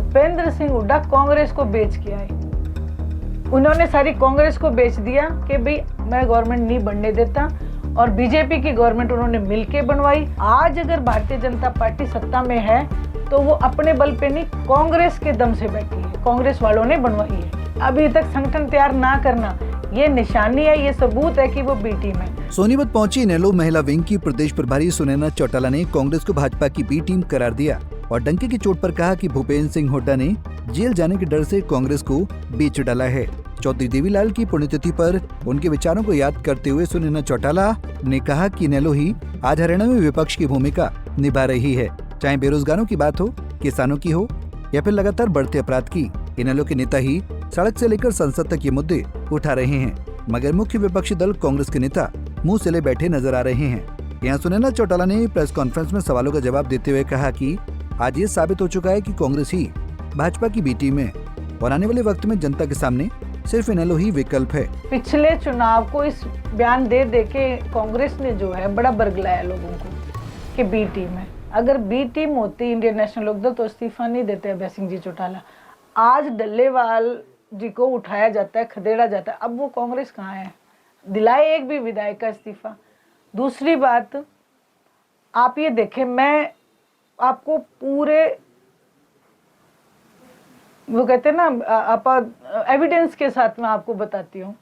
भूपेंद्र सिंह हुड्डा कांग्रेस को बेच के आए। उन्होंने सारी कांग्रेस को बेच दिया कि भाई मैं गवर्नमेंट नहीं बनने देता, और बीजेपी की गवर्नमेंट उन्होंने मिलके बनवाई। आज अगर भारतीय जनता पार्टी सत्ता में है तो वो अपने बल पे नहीं, कांग्रेस के दम से बैठी है, कांग्रेस वालों ने बनवाई है। अभी तक संगठन तैयार ना करना ये निशानी है, ये सबूत है कि वो बी टीम है। सोनीपत पहुंची इनेलो महिला विंग की प्रदेश प्रभारी सुनैना चौटाला ने कांग्रेस को भाजपा की बी टीम करार दिया और डंके की चोट पर कहा कि भूपेंद्र सिंह हुड्डा ने जेल जाने के डर से कांग्रेस को बेच डाला है। चौधरी देवीलाल की पुण्यतिथि पर उनके विचारों को याद करते हुए सुनैना चौटाला ने कहा कि इनेलो ही आज हरियाणा में विपक्ष की भूमिका निभा रही है, चाहे बेरोजगारों की बात हो, किसानों की हो या फिर लगातार बढ़ते अपराध की। इनेलो के नेता ही सड़क से लेकर संसद तक ये मुद्दे उठा रहे हैं, मगर मुख्य विपक्षी दल कांग्रेस के नेता मुंह सिले बैठे नजर आ रहे हैं। यहाँ सुनैना चौटाला ने प्रेस कॉन्फ्रेंस में सवालों का जवाब देते हुए कहा कि आज ये साबित हो चुका है कि कांग्रेस ही भाजपा की बी टीम है और आने वाले वक्त में जनता के सामने सिर्फ इनेलो ही विकल्प है। पिछले चुनाव को इस बयान दे के कांग्रेस ने जो है बड़ा बरगलाया लोगों को कि बी टीम है। अगर बी टीम होती इंडियन नेशनल लोकदल तो इस्तीफा नहीं देते अभय सिंह जी चौटाला। आज डल्लेवाल जी को उठाया जाता है, खदेड़ा जाता है। अब वो कांग्रेस कहाँ है? दिलाए एक भी विधायक का इस्तीफा। दूसरी बात, आप ये देखें, मैं आपको पूरे वो कहते हैं ना एविडेंस के साथ मैं आपको बताती हूँ।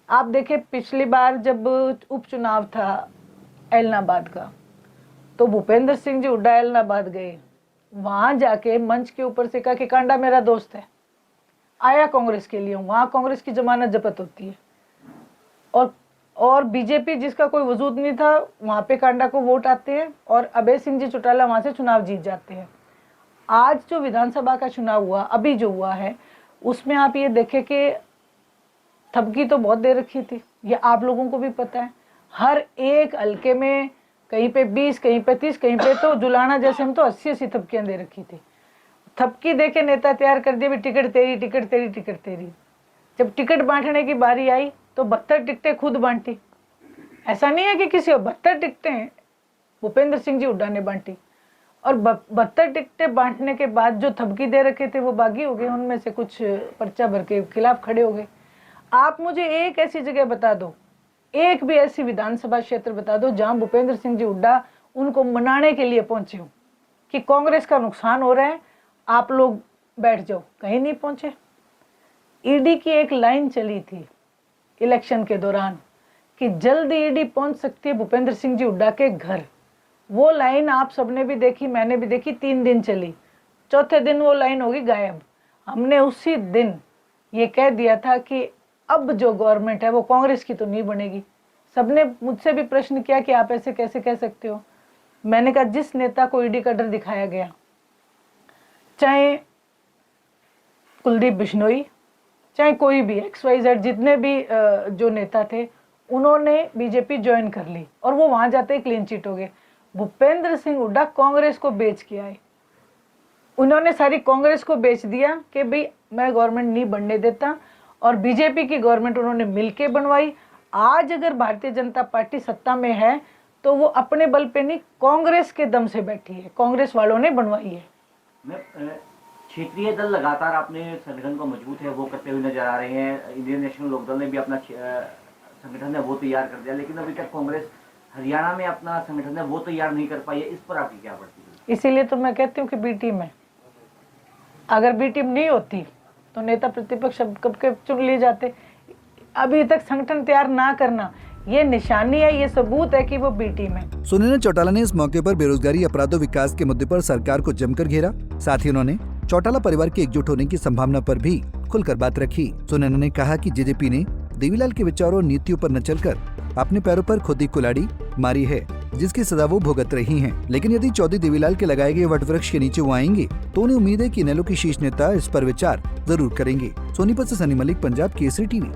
आप देखें, पिछली बार जब उपचुनाव था एलनाबाद का, तो भूपेंद्र सिंह जी हुड्डा एलनाबाद गए, वहां जाके मंच के ऊपर से कहा कि कांडा मेरा दोस्त है, आया कांग्रेस के लिए। वहां कांग्रेस की जमानत जब्त होती है और बीजेपी जिसका कोई वजूद नहीं था, वहां पे कांडा को वोट आते हैं और अभय सिंह जी चौटाला वहां से चुनाव जीत जाते हैं। आज जो विधानसभा का चुनाव हुआ, अभी जो हुआ है, उसमें आप ये देखें कि थपकी तो बहुत दे रखी थी, ये आप लोगों को भी पता है। हर एक हल्के में कहीं पे 20, कहीं पे 30, कहीं पे तो जुलाना जैसे हम तो 80-80 थपकियां दे रखी थी। थपकी दे के नेता तैयार कर दिए, भी टिकट तेरी, टिकट तेरी, टिकट तेरी। जब टिकट बांटने की बारी आई तो 72 टिकटें खुद बांटी। ऐसा नहीं है कि किसी और, 72 टिकटें भूपेंद्र सिंह जी हुड्डा ने बांटी। और 72 टिकटें बांटने के बाद जो थपकी दे रखे थे वो बागी हो गए, उनमें से कुछ पर्चा भर के खिलाफ खड़े हो गए। आप मुझे एक ऐसी जगह बता दो, एक भी ऐसी विधानसभा क्षेत्र बता दो जहां भूपेंद्र सिंह जी हुड्डा उनको मनाने के लिए पहुंचे हो कि कांग्रेस का नुकसान हो रहा है, आप लोग बैठ जाओ। कहीं नहीं पहुंचे। ईडी की एक लाइन चली थी इलेक्शन के दौरान कि जल्दी ईडी पहुंच सकती है भूपेंद्र सिंह जी हुड्डा के घर। वो लाइन आप सबने भी देखी, मैंने भी देखी, 3 दिन चली। चौथे दिन वो लाइन होगी गायब। हमने उसी दिन ये कह दिया था कि अब जो गवर्नमेंट है वो कांग्रेस की तो नहीं बनेगी। सबने मुझसे भी प्रश्न किया कि आप ऐसे कैसे कह सकते हो। मैंने कहा, जिस नेता को ईडी का डर दिखाया गया, चाहे कुलदीप बिश्नोई, चाहे कोई भी XYZ, जितने भी जो नेता थे, उन्होंने बीजेपी ज्वाइन कर ली और वो वहां जाते ही क्लीन चिट हो गए। भूपेंद्र सिंह हुड्डा कांग्रेस को बेच के आए। उन्होंने सारी कांग्रेस को बेच दिया कि भाई मैं गवर्नमेंट नहीं बनने देता, और बीजेपी की गवर्नमेंट उन्होंने मिलके बनवाई। आज अगर भारतीय जनता पार्टी सत्ता में है तो वो अपने बल पे नहीं, कांग्रेस के दम से बैठी है, कांग्रेस वालों ने बनवाई है। क्षेत्रीय दल लगातार अपने संगठन को मजबूत है वो करते हुए नजर आ रहे हैं। इंडियन नेशनल लोकदल ने भी अपना संगठन है वो तैयार कर दिया, लेकिन अभी तक कांग्रेस हरियाणा में अपना संगठन है वो तैयार नहीं कर पाई है। इस पर आपकी क्या पड़ती है? इसीलिए तो मैं कहती हूँ कि बी टीम है। अगर बी टीम नहीं होती तो नेता प्रतिपक्ष कब के चुन लिए जाते। अभी तक संगठन तैयार ना करना ये निशानी है, ये सबूत है कि वो बी टीम है। सुनैना चौटाला ने इस मौके पर बेरोजगारी, अपराधों, विकास के मुद्दे पर सरकार को जमकर घेरा। साथ ही उन्होंने चौटाला परिवार के एकजुट होने की संभावना पर भी खुलकर बात रखी। सुनैना ने कहा कि जेजेपी ने देवीलाल के विचारों और नीतियों पर न चलकर अपने पैरों पर खुद ही कुल्हाड़ी मारी है, जिसकी सजा वो भुगत रही हैं। लेकिन यदि चौधरी देवीलाल के लगाए गए वटवृक्ष के नीचे वो आएंगे तो उन्हें उम्मीद है कि इनेलो के शीर्ष नेता इस पर विचार जरूर करेंगे। सोनीपत से सनी मलिक, पंजाब केसरी टीवी।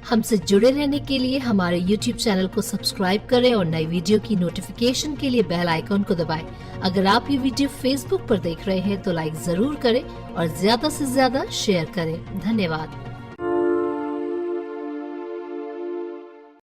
हमसे जुड़े रहने के लिए हमारे YouTube चैनल को सब्सक्राइब करें और नई वीडियो की नोटिफिकेशन के लिए बेल आइकॉन को दबाएं। अगर आप ये वीडियो Facebook पर देख रहे हैं तो लाइक जरूर करें और ज्यादा से ज्यादा शेयर करें। धन्यवाद।